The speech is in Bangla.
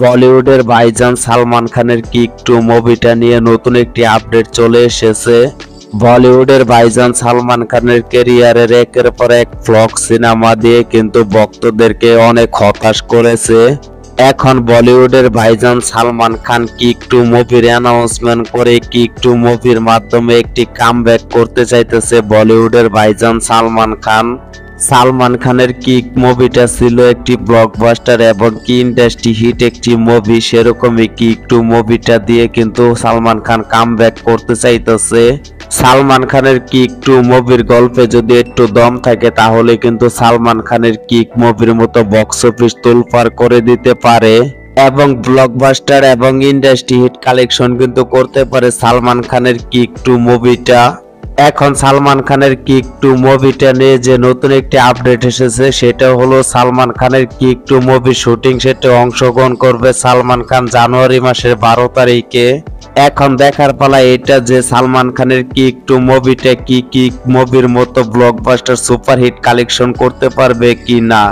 বলিউডের ভাইজান সালমান খানের কিক 2 মুভিটা নিয়ে নতুন একটি আপডেট চলে এসেছে। বলিউডের ভাইজান সালমান খানের ক্যারিয়ারের একের পর এক ফ্লপ সিনেমা দিয়ে কিন্তু ভক্তদেরকে অনেক হতাশ করেছে। এখন বলিউডের ভাইজান সালমান খান কিক 2 মুভির অ্যানাউন্সমেন্ট করে কিক 2 মুভির মাধ্যমে একটি কামব্যাক করতে চাইতেছে বলিউডের ভাইজান সালমান খান। সালমান খানের কিক মুভিটা ছিল একটি ব্লকবাস্টার এবং কি ইন্ডাস্ট্রি হিট একটি মুভি, সেরকমই কিক 2 মুভিটা দিয়ে কিন্তু সালমান খান কামব্যাক করতে চাইতেছে। সালমান খানের কিক 2 মুভির গল্পে যদি একটু দম থাকে তাহলে কিন্তু সালমান খানের কিক মুভির মতো বক্স অফিস তোলপাড় করে দিতে পারে এবং ব্লকবাস্টার এবং ইন্ডাস্ট্রি হিট কালেকশন কিন্তু করতে পারে সালমান খানের কিক 2 মুভিটা। এখন সালমান খানের কিক 2 মুভিটা নিয়ে যে নতুন একটি আপডেট এসেছে সেটা হলো সালমান খানের কিক 2 মুভি শুটিং সেটে অংশগ্রহণ করবে সালমান খান জানুয়ারি মাসের 12 তারিখে। এখন দেখার পালা এটা যে সালমান খানের কিক 2 মুভিটা কি কিক মুভির মতো ব্লকবাস্টার সুপারহিট কালেকশন করতে পারবে কি না।